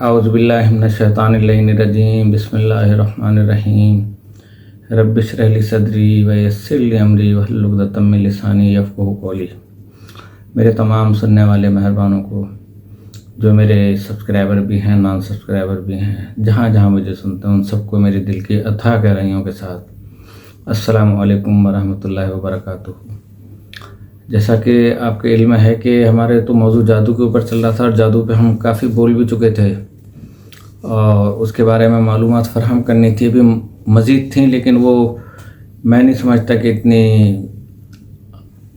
اعوذ باللہ من الشیطان الرجیم بسم اللہ الرحمن الرحیم رب اشرح لی صدری ویسر لی امری واحلل عقدۃ من لسانی یفقہوا قولی۔ میرے تمام سننے والے مہربانوں کو، جو میرے سبسکرائبر بھی ہیں، نان سبسکرائبر بھی ہیں، جہاں جہاں مجھے سنتے ہیں، ان سب کو میرے دل کی اتھاہ گہرائیوں کے ساتھ السلام علیکم ورحمۃ اللہ وبرکاتہ۔ جیسا کہ آپ کے علم ہے کہ ہمارے تو موضوع جادو کے اوپر چل رہا تھا، اور جادو پہ ہم کافی بول بھی چکے تھے اور اس کے بارے میں معلومات فراہم کرنی تھی، ابھی مزید تھیں، لیکن وہ میں نہیں سمجھتا کہ اتنی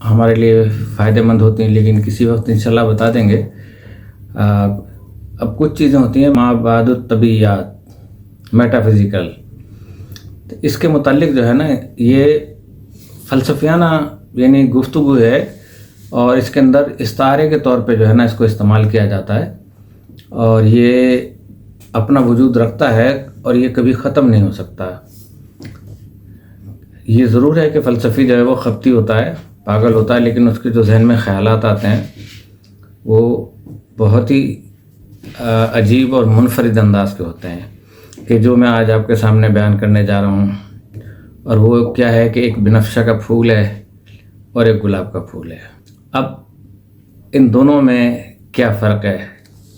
ہمارے لیے فائدہ مند ہوتی ہیں، لیکن کسی وقت انشاءاللہ بتا دیں گے۔ اب کچھ چیزیں ہوتی ہیں ما بعد الطبیعیات، میٹا فزیکل، تو اس کے متعلق جو ہے نا، یہ فلسفیانہ یعنی گفتگو ہے، اور اس کے اندر استعارے کے طور پہ جو ہے نا اس کو استعمال کیا جاتا ہے، اور یہ اپنا وجود رکھتا ہے اور یہ کبھی ختم نہیں ہو سکتا۔ یہ ضرور ہے کہ فلسفی جو ہے وہ خبتی ہوتا ہے، پاگل ہوتا ہے، لیکن اس کے جو ذہن میں خیالات آتے ہیں وہ بہت ہی عجیب اور منفرد انداز کے ہوتے ہیں، کہ جو میں آج آپ کے سامنے بیان کرنے جا رہا ہوں۔ اور وہ کیا ہے کہ ایک بنفشہ کا پھول ہے اور ایک گلاب کا پھول ہے۔ اب ان دونوں میں کیا فرق ہے،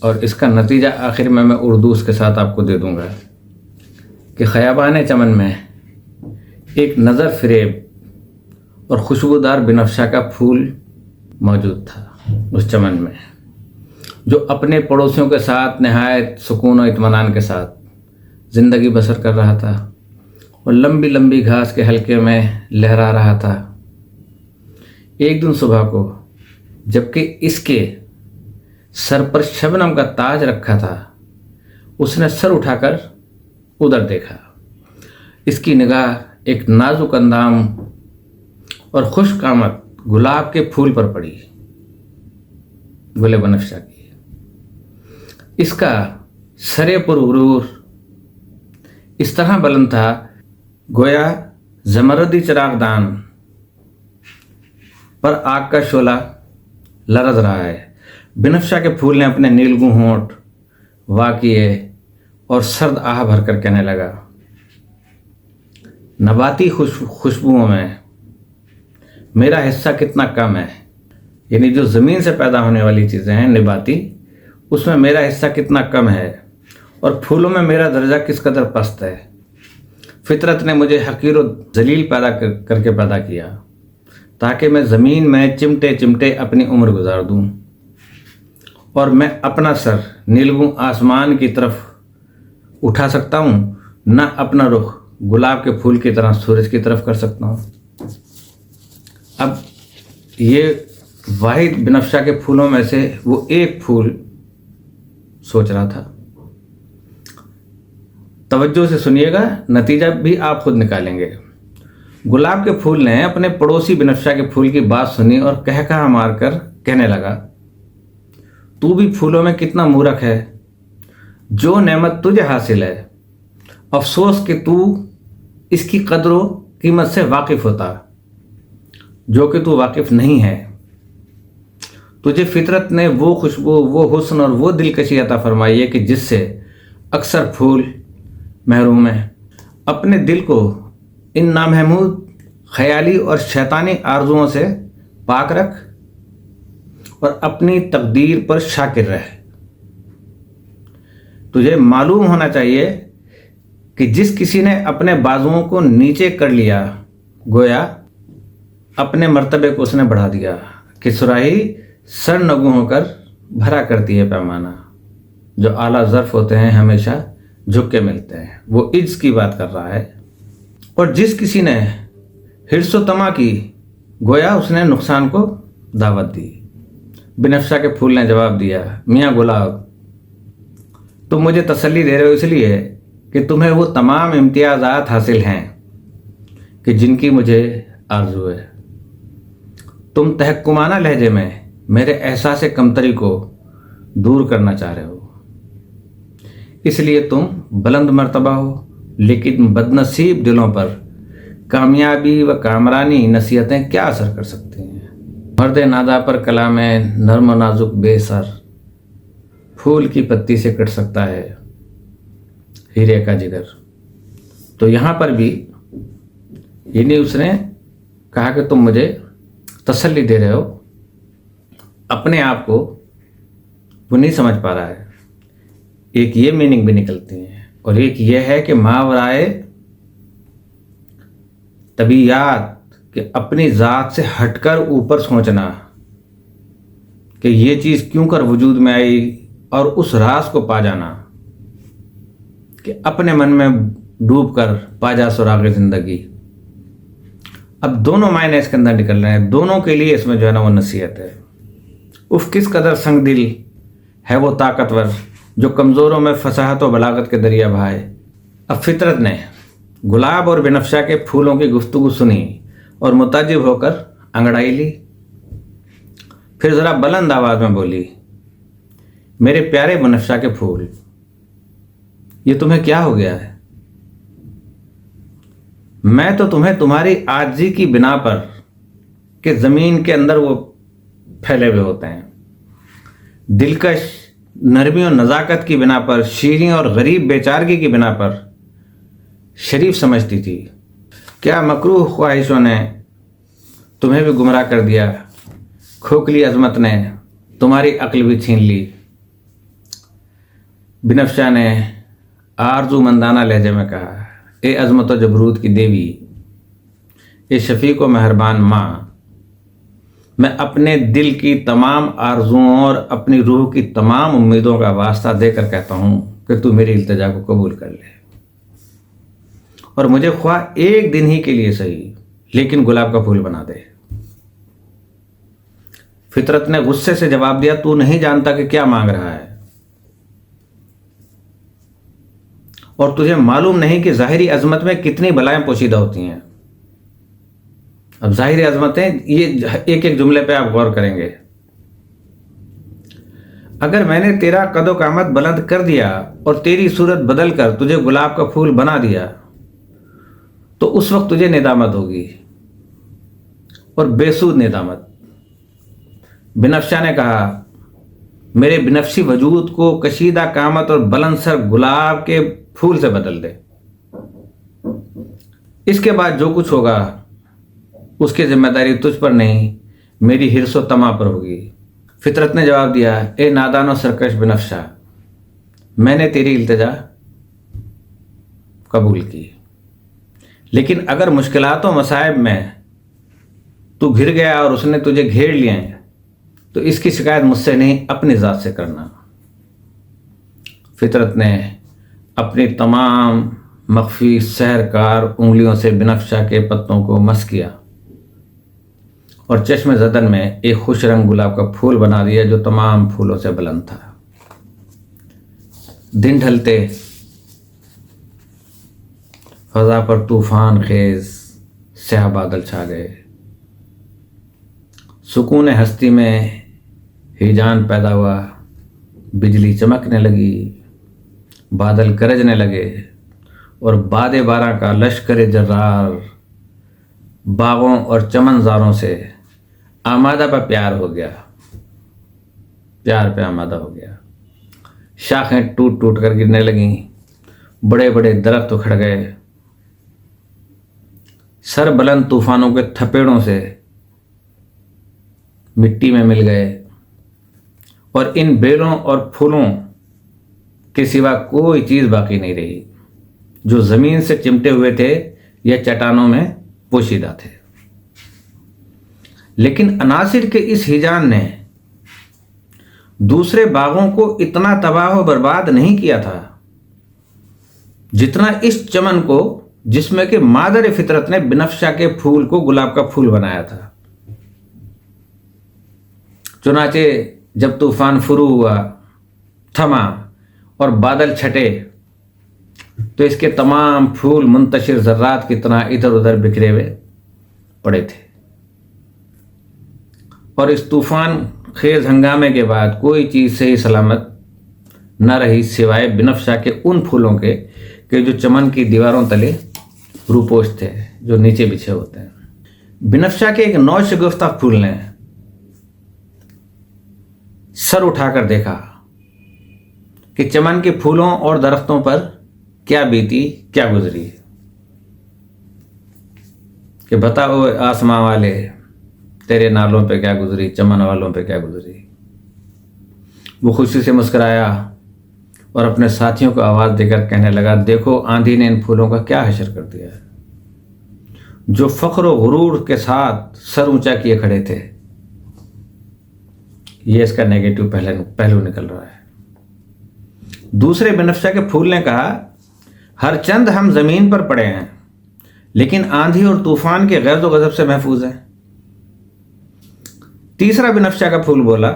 اور اس کا نتیجہ آخر میں اردو اس کے ساتھ آپ کو دے دوں گا کہ خیابان چمن میں ایک نظر فریب اور خوشبودار بنفشہ کا پھول موجود تھا اس چمن میں، جو اپنے پڑوسیوں کے ساتھ نہایت سکون و اطمینان کے ساتھ زندگی بسر کر رہا تھا، اور لمبی لمبی گھاس کے حلقے میں لہرا رہا تھا۔ ایک دن صبح کو، جبکہ اس کے سر پر شبنم کا تاج رکھا تھا، اس نے سر اٹھا کر ادھر دیکھا۔ اس کی نگاہ ایک نازک اندام اور خشک آمد گلاب کے پھول پر پڑی، گل بنفشہ کی۔ اس کا سر پر غرور اس طرح بلند تھا گویا زمردی چراغ دان پر آگ کا شعلہ لرز رہا ہے۔ بنفشہ کے پھول نے اپنے نیلگوں ہونٹ وا کیے اور سرد آہ بھر کر کہنے لگا، نباتی خوشبوؤں میں میرا حصہ کتنا کم ہے، یعنی جو زمین سے پیدا ہونے والی چیزیں ہیں نباتی، اس میں میرا حصہ کتنا کم ہے، اور پھولوں میں میرا درجہ کس قدر پست ہے۔ فطرت نے مجھے حقیر و ذلیل کر کے پیدا کیا، تاکہ میں زمین میں چمٹے چمٹے اپنی عمر گزار دوں، اور میں اپنا سر نیلگوں آسمان کی طرف اٹھا سکتا ہوں، نہ اپنا رخ گلاب کے پھول کی طرح سورج کی طرف کر سکتا ہوں۔ اب یہ واحد بنفشہ کے پھولوں میں سے وہ ایک پھول سوچ رہا تھا۔ توجہ سے سنیے گا، نتیجہ بھی آپ خود نکالیں گے۔ گلاب کے پھول نے اپنے پڑوسی بنفشہ کے پھول کی بات سنی اور کہکہا مار کر کہنے لگا، تو بھی پھولوں میں کتنا مورخ ہے، جو نعمت تجھے حاصل ہے، افسوس کہ تو اس کی قدر و قیمت سے واقف ہوتا، جو کہ تو واقف نہیں ہے۔ تجھے فطرت نے وہ خوشبو، وہ حسن اور وہ دلکشی عطا فرمائی ہے کہ جس سے اکثر پھول محروم ہیں۔ اپنے دل کو ان نامحمود خیالی اور شیطانی آرزوؤں سے پاک رکھ اور اپنی تقدیر پر شاکر رہ۔ تجھے معلوم ہونا چاہیے کہ جس کسی نے اپنے بازوؤں کو نیچے کر لیا، گویا اپنے مرتبے کو اس نے بڑھا دیا، کہ سراہی سر نگوں ہو کر بھرا کرتی ہے پیمانہ۔ جو اعلیٰ ظرف ہوتے ہیں ہمیشہ جھک کے ملتے ہیں، وہ عجز کی بات کر رہا ہے۔ اور جس کسی نے حرص و طمع کی، گویا اس نے نقصان کو دعوت دی۔ بنفشہ کے پھول نے جواب دیا، میاں گلاب، تم مجھے تسلی دے رہے ہو اس لیے کہ تمہیں وہ تمام امتیازات حاصل ہیں کہ جن کی مجھے آرزو ہے۔ تم تحکمانہ لہجے میں میرے احساس کمتری کو دور کرنا چاہ رہے ہو، اس لیے تم بلند مرتبہ ہو، لیکن بدنصیب دلوں پر کامیابی و کامرانی نصیحتیں کیا اثر کر سکتی ہیں۔ مرد نادا پر کلام نرم و نازک بے سر، پھول کی پتی سے کٹ سکتا ہے ہیرے کا جگر. تو یہاں پر بھی یعنی اس نے کہا کہ تم مجھے تسلی دے رہے ہو، اپنے آپ کو وہ نہیں سمجھ پا رہا ہے. ایک یہ میننگ بھی نکلتی ہیں، اور ایک یہ ہے کہ ماورائے طبیعت، کہ اپنی ذات سے ہٹ کر اوپر سوچنا کہ یہ چیز کیوں کر وجود میں آئی، اور اس راز کو پا جانا کہ اپنے من میں ڈوب کر پا جا سراغ زندگی. اب دونوں معنی اس کے اندر نکل رہے ہیں، دونوں کے لیے اس میں جو ہے نا وہ نصیحت ہے. اف کس قدر سنگ دل ہے وہ طاقتور جو کمزوروں میں فصاحت و بلاغت کے دریا بہائے. اب فطرت نے گلاب اور بنفشہ کے پھولوں کی گفتگو سنی اور متعجب ہو کر انگڑائی لی. پھر ذرا بلند آواز میں بولی، میرے پیارے بنفشہ کے پھول، یہ تمہیں کیا ہو گیا ہے؟ میں تو تمہیں تمہاری عاجزی کی بنا پر کہ زمین کے اندر وہ پھیلے ہوئے ہوتے ہیں، دلکش نرمی و نزاکت کی بنا پر، شیریں اور غریب بیچارگی کی بنا پر شریف سمجھتی تھی. کیا مکروہ خواہشوں نے تمہیں بھی گمراہ کر دیا، کھوکھلی عظمت نے تمہاری عقل بھی چھین لی. بنفشہ نے آرزو مندانہ لہجے میں کہا، اے عظمت و جبروت کی دیوی، اے شفیق و مہربان ماں، میں اپنے دل کی تمام آرزوؤں اور اپنی روح کی تمام امیدوں کا واسطہ دے کر کہتا ہوں کہ تو میری التجا کو قبول کر لے، اور مجھے خواہ ایک دن ہی کے لیے صحیح لیکن گلاب کا پھول بنا دے. فطرت نے غصے سے جواب دیا، تو نہیں جانتا کہ کیا مانگ رہا ہے، اور تجھے معلوم نہیں کہ ظاہری عظمت میں کتنی بلائیں پوشیدہ ہوتی ہیں. اب ظاہری عظمتیں، یہ ایک ایک جملے پہ آپ غور کریں گے. اگر میں نے تیرا قد و قامت بلند کر دیا اور تیری صورت بدل کر تجھے گلاب کا پھول بنا دیا تو اس وقت تجھے ندامت ہوگی، اور بے سود ندامت. بنفشہ نے کہا، میرے بنفشی وجود کو کشیدہ قامت اور بلند سر گلاب کے پھول سے بدل دے. اس کے بعد جو کچھ ہوگا اس کی ذمہ داری تجھ پر نہیں، میری حرص و طمع پر ہوگی. فطرت نے جواب دیا، اے نادان و سرکش بنفشہ، میں نے تیری التجا قبول کی، لیکن اگر مشکلات و مصائب میں تو گھر گیا اور اس نے تجھے گھیر لیا ہے تو اس کی شکایت مجھ سے نہیں، اپنی ذات سے کرنا. فطرت نے اپنی تمام مخفی سحرکار انگلیوں سے بنفشہ کے پتوں کو مس کیا اور چشم زدن میں ایک خوش رنگ گلاب کا پھول بنا دیا جو تمام پھولوں سے بلند تھا. دن ڈھلتے فضا پر طوفان خیز سیاہ بادل چھا گئے. سکون ہستی میں ہیجان پیدا ہوا، بجلی چمکنے لگی، بادل گرجنے لگے، اور باد بارہ کا لشکر جرار باغوں اور چمنزاروں سے آمادہ پہ پیار ہو گیا، پیار پہ آمادہ ہو گیا. شاخیں ٹوٹ ٹوٹ کر گرنے لگیں، بڑے بڑے درخت اکھڑ گئے، سر بلند طوفانوں کے تھپیڑوں سے مٹی میں مل گئے، اور ان بیلوں اور پھولوں کے سوا کوئی چیز باقی نہیں رہی جو زمین سے چمٹے ہوئے تھے یا چٹانوں میں پوشیدہ تھے. لیکن عناصر کے اس ہیجان نے دوسرے باغوں کو اتنا تباہ و برباد نہیں کیا تھا جتنا اس چمن کو، جس میں کہ مادر فطرت نے بنفشہ کے پھول کو گلاب کا پھول بنایا تھا. چنانچہ جب طوفان فرو ہوا، تھما اور بادل چھٹے تو اس کے تمام پھول منتشر ذرات کی طرح ادھر ادھر بکھرے ہوئے پڑے تھے، اور اس طوفان خیز ہنگامے کے بعد کوئی چیز صحیح سلامت نہ رہی سوائے بنفشہ کے ان پھولوں کے کہ جو چمن کی دیواروں تلے روپوش تھے، جو نیچے بچھے ہوتے ہیں. بنفشہ کے ایک نو شگفتہ پھول نے سر اٹھا کر دیکھا کہ چمن کے پھولوں اور درختوں پر کیا بیتی، کیا گزری، کہ بتاؤ آسماں والے تیرے نالوں پہ کیا گزری، چمن والوں پہ کیا گزری۔ وہ خوشی سے مسکرایا اور اپنے ساتھیوں کو آواز دے کر کہنے لگا، دیکھو آندھی نے ان پھولوں کا کیا حشر کر دیا ہے، جو فخر و غرور کے ساتھ سر اونچا کیے کھڑے تھے۔ یہ اس کا نیگیٹو پہلو نکل رہا ہے۔ دوسرے بنفشہ کے پھول نے کہا، ہر چند ہم زمین پر پڑے ہیں لیکن آندھی اور طوفان کے غیظ و غضب سے محفوظ ہیں۔ تیسرا بنفشہ کا پھول بولا،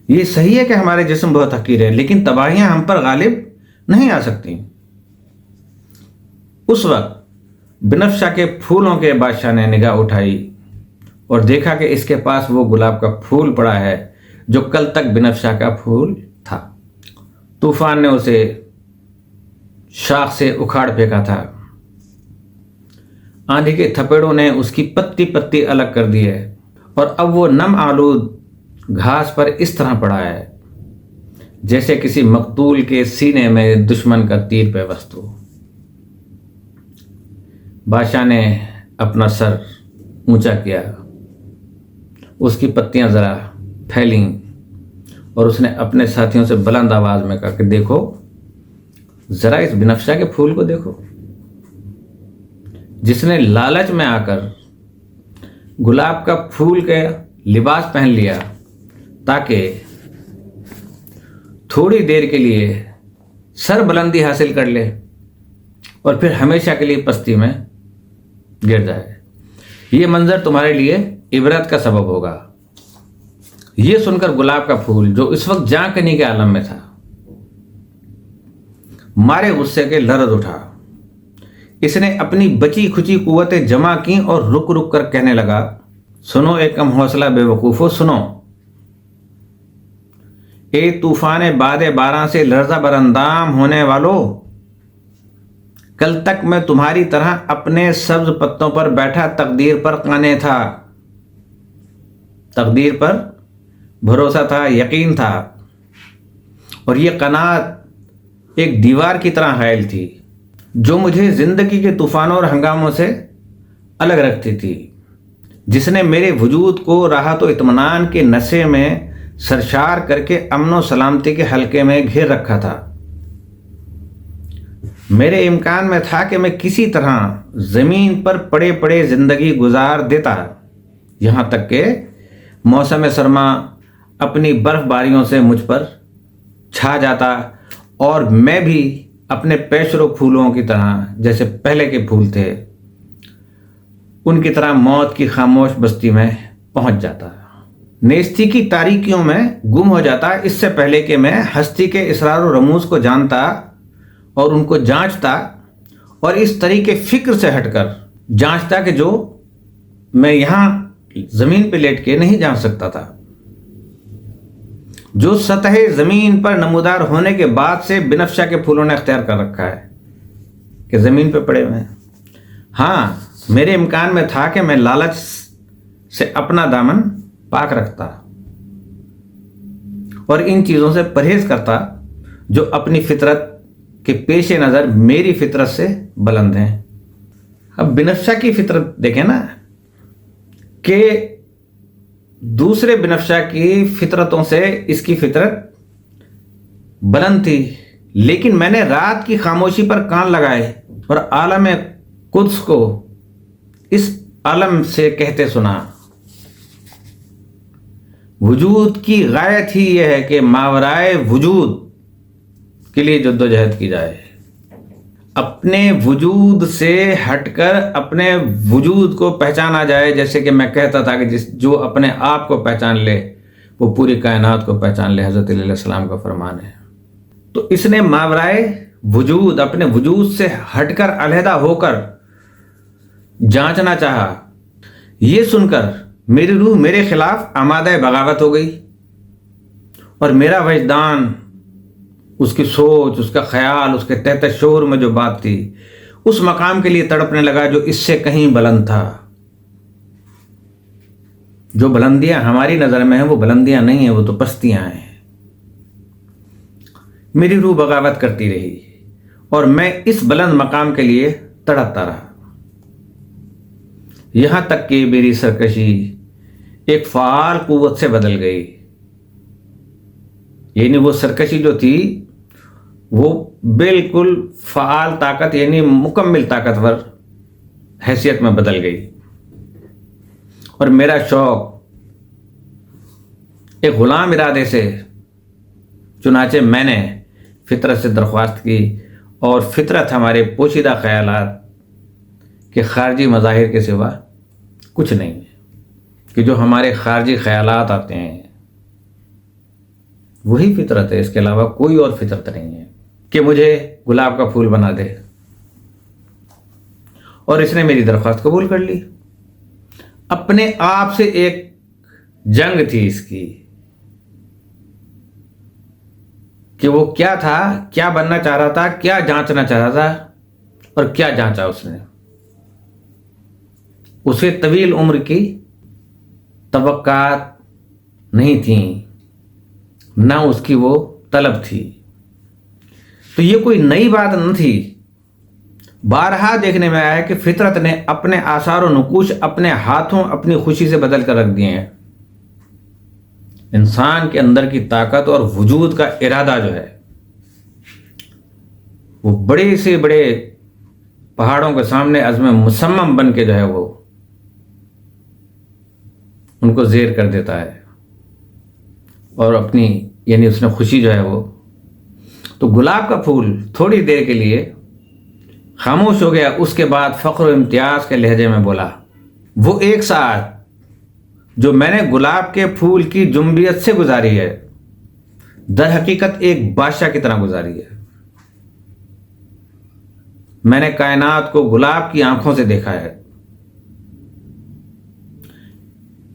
یہ صحیح ہے کہ ہمارے جسم بہت حقیر ہے لیکن تباہیاں ہم پر غالب نہیں آ سکتی۔ اس وقت بنفشہ کے پھولوں کے بادشاہ نے نگاہ اٹھائی اور دیکھا کہ اس کے پاس وہ گلاب کا پھول پڑا ہے جو کل تک بنفشہ کا پھول تھا۔ طوفان نے اسے شاخ سے اکھاڑ پھینکا تھا، آندھی کے تھپیڑوں نے اس کی پتی پتی الگ کر دی ہے، اور اب وہ نم آلود گھاس پر اس طرح پڑا ہے جیسے کسی مقتول کے سینے میں دشمن کا تیر پیوست ہو۔ بادشاہ نے اپنا سر اونچا کیا، اس کی پتیاں ذرا پھیلیں اور اس نے اپنے ساتھیوں سے بلند آواز میں کہا کہ دیکھو ذرا اس بنفشہ کے پھول کو دیکھو، جس نے لالچ میں آ کر گلاب کا پھول کے لباس پہن لیا تاکہ تھوڑی دیر کے لیے سر بلندی حاصل کر لے اور پھر ہمیشہ کے لیے پستی میں گر جائے۔ یہ منظر تمہارے لیے عبرت کا سبب ہوگا۔ یہ سن کر گلاب کا پھول جو اس وقت جاں کنی کے عالم میں تھا مارے غصے کے لرز اٹھا۔ اس نے اپنی بچی کھچی قوتیں جمع کی اور رک رک کر کہنے لگا، سنو اے کم حوصلہ بے وقوفو، سنو اے طوفان باد باراں سے لرزہ براندام ہونے والو، کل تک میں تمہاری طرح اپنے سبز پتوں پر بیٹھا تقدیر پر قانے تھا، تقدیر پر بھروسہ تھا، یقین تھا، اور یہ قناعت ایک دیوار کی طرح حائل تھی جو مجھے زندگی کے طوفانوں اور ہنگاموں سے الگ رکھتی تھی، جس نے میرے وجود کو راحت و اطمینان کے نشے میں سرشار کر کے امن و سلامتی کے حلقے میں گھیر رکھا تھا۔ میرے امکان میں تھا کہ میں کسی طرح زمین پر پڑے پڑے زندگی گزار دیتا، یہاں تک کہ موسم سرما اپنی برف باریوں سے مجھ پر چھا جاتا اور میں بھی اپنے پیشرو پھولوں کی طرح جیسے پہلے کے پھول تھے ان کی طرح موت کی خاموش بستی میں پہنچ جاتا، نیستی کی تاریکیوں میں گم ہو جاتا، اس سے پہلے کہ میں ہستی کے اسرار و رموز کو جانتا اور ان کو جانچتا، اور اس طریقے فکر سے ہٹ کر جانچتا کہ جو میں یہاں زمین پہ لیٹ کے نہیں جان سکتا تھا، جو سطح زمین پر نمودار ہونے کے بعد سے بنفشہ کے پھولوں نے اختیار کر رکھا ہے کہ زمین پہ پڑے ہوئے ہیں۔ ہاں، میرے امکان میں تھا کہ میں لالچ سے اپنا دامن پاک رکھتا اور ان چیزوں سے پرہیز کرتا جو اپنی فطرت کے پیش نظر میری فطرت سے بلند ہیں۔ اب بنفشہ کی فطرت دیکھیں نا کہ دوسرے بنفشہ کی فطرتوں سے اس کی فطرت بلند تھی، لیکن میں نے رات کی خاموشی پر کان لگائے اور عالم قدس کو اس عالم سے کہتے سنا، وجود کی غایت ہی یہ ہے کہ ماورائے وجود کے لیے جدوجہد کی جائے، اپنے وجود سے ہٹ کر اپنے وجود کو پہچانا جائے، جیسے کہ میں کہتا تھا کہ جو اپنے آپ کو پہچان لے وہ پوری کائنات کو پہچان لے، حضرت علیہ السلام کا فرمان ہے۔ تو اس نے ماورائے وجود، اپنے وجود سے ہٹ کر علیحدہ ہو کر جانچنا چاہا۔ یہ سن کر میری روح میرے خلاف آمادہ بغاوت ہو گئی اور میرا وجدان، اس کی سوچ، اس کا خیال، اس کے تحت شعور میں جو بات تھی اس مقام کے لیے تڑپنے لگا جو اس سے کہیں بلند تھا۔ جو بلندیاں ہماری نظر میں ہیں وہ بلندیاں نہیں ہیں، وہ تو پستیاں ہیں۔ میری روح بغاوت کرتی رہی اور میں اس بلند مقام کے لیے تڑپتا رہا، یہاں تک کہ میری سرکشی ایک فعال قوت سے بدل گئی. یعنی وہ سرکشی جو تھی وہ بالکل فعال طاقت یعنی مکمل طاقتور حیثیت میں بدل گئی. اور میرا شوق ایک غلام ارادے سے، چنانچہ میں نے فطرت سے درخواست کی، اور فطرت ہمارے پوشیدہ خیالات کے خارجی مظاہر کے سوا کچھ نہیں ہے، کہ جو ہمارے خارجی خیالات آتے ہیں وہی فطرت ہے، اس کے علاوہ کوئی اور فطرت نہیں ہے کہ مجھے گلاب کا پھول بنا دے. اور اس نے میری درخواست قبول کر لی. اپنے آپ سے ایک جنگ تھی اس کی کہ وہ کیا تھا، کیا بننا چاہ رہا تھا، کیا جانچنا چاہ رہا تھا، اور کیا جانچا اس نے. اسے طویل عمر کی توقعات نہیں تھیں، نہ اس کی وہ طلب تھی. تو یہ کوئی نئی بات نہ تھی. بارہا دیکھنے میں آیا کہ فطرت نے اپنے آثار و نقوش اپنے ہاتھوں اپنی خوشی سے بدل کر رکھ دیے ہیں. انسان کے اندر کی طاقت اور وجود کا ارادہ جو ہے وہ بڑے سے بڑے پہاڑوں کے سامنے عزم مصمم بن کے جو ہے وہ ان کو زیر کر دیتا ہے، اور اپنی یعنی اس نے خوشی جو ہے وہ. تو گلاب کا پھول تھوڑی دیر کے لیے خاموش ہو گیا. اس کے بعد فخر و امتیاز کے لہجے میں بولا، وہ ایک ساتھ جو میں نے گلاب کے پھول کی جمبیت سے گزاری ہے در حقیقت ایک بادشاہ کی طرح گزاری ہے. میں نے کائنات کو گلاب کی آنکھوں سے دیکھا ہے،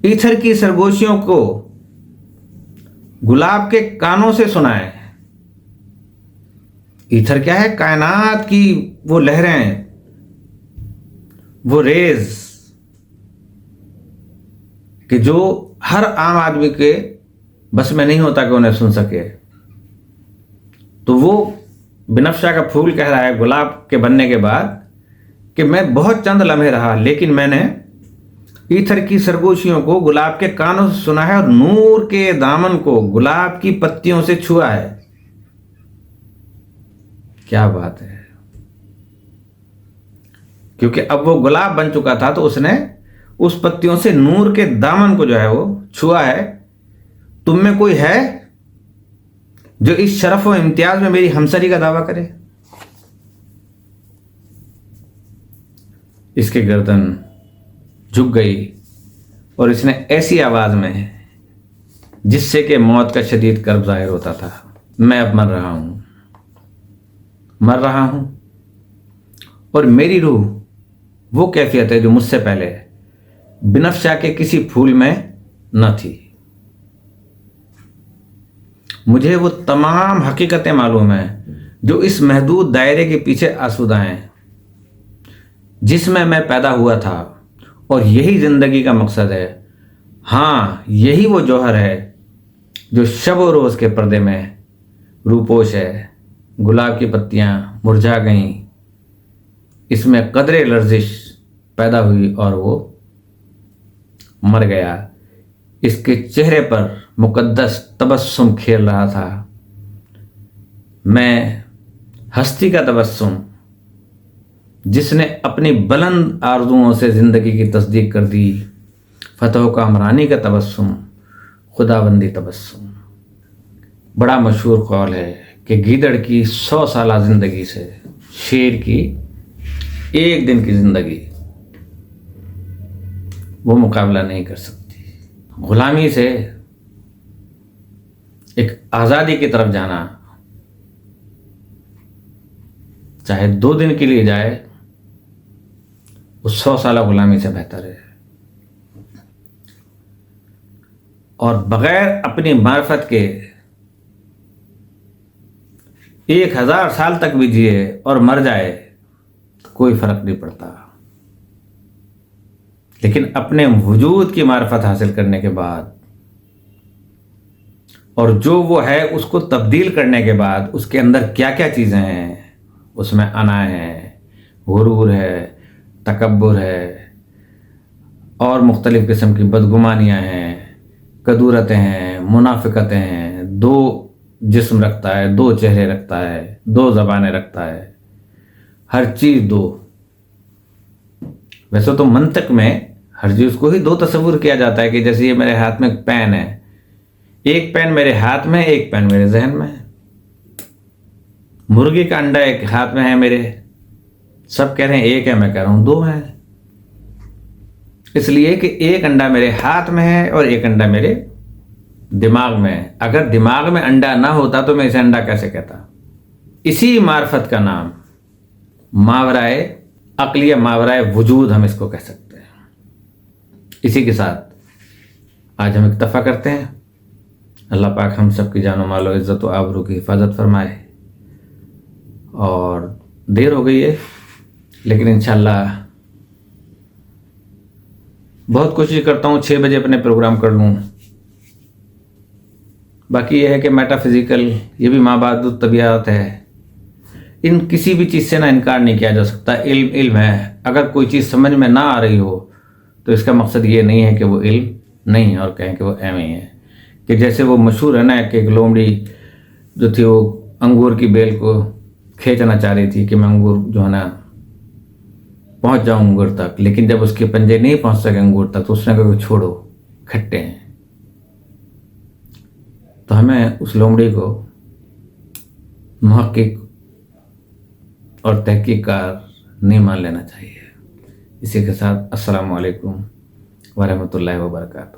ایتھر کی سرگوشیوں کو گلاب کے کانوں سے سنا ہے. ایتھر کیا ہے؟ کائنات کی وہ لہریں، وہ ریز کہ جو ہر عام آدمی کے بس میں نہیں ہوتا کہ انہیں سن سکے. تو وہ بنفشہ کا پھول کہہ رہا ہے گلاب کے بننے کے بعد کہ میں بہت چند لمحے رہا، لیکن میں نے ایتھر کی سرگوشیوں کو گلاب کے کانوں سے سنا ہے، اور نور کے دامن کو گلاب کی پتیوں سے چھوا ہے. کیا بات ہے! کیونکہ اب وہ گلاب بن چکا تھا تو اس نے اس پتیوں سے نور کے دامن کو جو ہے وہ چھوا ہے. تم میں کوئی ہے جو اس شرف و امتیاز میں میری ہمسری کا دعویٰ کرے؟ اس کی گردن جھک گئی اور اس نے ایسی آواز میں جس سے کہ موت کا شدید کرب ظاہر ہوتا تھا، میں اب مر رہا ہوں، مر رہا ہوں، اور میری روح وہ کیفیت ہے جو مجھ سے پہلے بنفشہ کے کسی پھول میں نہ تھی. مجھے وہ تمام حقیقتیں معلوم ہیں جو اس محدود دائرے کے پیچھے آسودہ ہیں، جس میں پیدا ہوا تھا، اور یہی زندگی کا مقصد ہے. ہاں، یہی وہ جوہر ہے جو شب و روز کے پردے میں روپوش ہے. گلاب کی پتیاں مرجھا گئیں، اس میں قدرے لرزش پیدا ہوئی اور وہ مر گیا. اس کے چہرے پر مقدس تبسم کھیل رہا تھا. میں ہستی کا تبسم، جس نے اپنی بلند آرزوؤں سے زندگی کی تصدیق کر دی. فتح و کامرانی کا تبسم، خداوندی تبسم. بڑا مشہور قول ہے کہ گیدڑ کی 100 سالہ زندگی سے شیر کی ایک دن کی زندگی وہ مقابلہ نہیں کر سکتی. غلامی سے ایک آزادی کی طرف جانا، چاہے 2 دن کے لیے جائے، اس 100 سالہ غلامی سے بہتر ہے. اور بغیر اپنی معرفت کے 1000 سال تک بھی جیے اور مر جائے تو کوئی فرق نہیں پڑتا. لیکن اپنے وجود کی معرفت حاصل کرنے کے بعد اور جو وہ ہے اس کو تبدیل کرنے کے بعد اس کے اندر کیا کیا چیزیں ہیں، اس میں انا ہے، غرور ہے، تکبر ہے، اور مختلف قسم کی بدگمانیاں ہیں، کدورتیں ہیں، منافقتیں ہیں، 2 جسم رکھتا ہے، 2 چہرے رکھتا ہے، 2 زبانیں رکھتا ہے، ہر چیز 2۔ ویسے تو منطق میں ہر چیز کو ہی 2 تصور کیا جاتا ہے کہ جیسے یہ میرے ہاتھ میں ایک پین ہے، ایک پین میرے ہاتھ میں، ایک پین میرے ذہن میں ہے۔ مرغی کا انڈا ایک ہاتھ میں ہے میرے، سب کہہ رہے ہیں ایک ہے، میں کہہ رہا ہوں 2 ہے، اس لیے کہ ایک انڈا میرے ہاتھ میں ہے اور ایک انڈا میرے دماغ میں ہے۔ اگر دماغ میں انڈا نہ ہوتا تو میں اسے انڈا کیسے کہتا؟ اسی معرفت کا نام ماورائے عقل یا ماورائے وجود ہم اس کو کہہ سکتے ہیں۔ اسی کے ساتھ آج ہم اکتفا کرتے ہیں۔ اللہ پاک ہم سب کی جان و مال و عزت و آبرو کی حفاظت فرمائے۔ اور دیر ہو گئی ہے لیکن انشاءاللہ بہت کوشش کرتا ہوں 6 بجے اپنے پروگرام کر لوں۔ باقی یہ ہے کہ میٹا فزیکل یہ بھی مابعد الطبیعت ہے، ان کسی بھی چیز سے نہ انکار نہیں کیا جا سکتا۔ علم علم ہے، اگر کوئی چیز سمجھ میں نہ آ رہی ہو تو اس کا مقصد یہ نہیں ہے کہ وہ علم نہیں ہے اور کہیں کہ وہ اہم ہی ہے۔ کہ جیسے وہ مشہور ہے نا کہ ایک لومڑی جو تھی وہ انگور کی بیل کو کھینچنا چاہ رہی تھی کہ میں انگور جو ہے نا پہنچ جاؤں انگور تک، لیکن جب اس کے پنجے نہیں پہنچ سکے انگور تک تو اس نے کہا کہ چھوڑو، کھٹے ہیں۔ تو ہمیں اس لومڑی کو محقق اور تحقیق کار نہیں مان لینا چاہیے۔ اسی کے ساتھ السلام علیکم ورحمۃ اللہ وبرکاتہ۔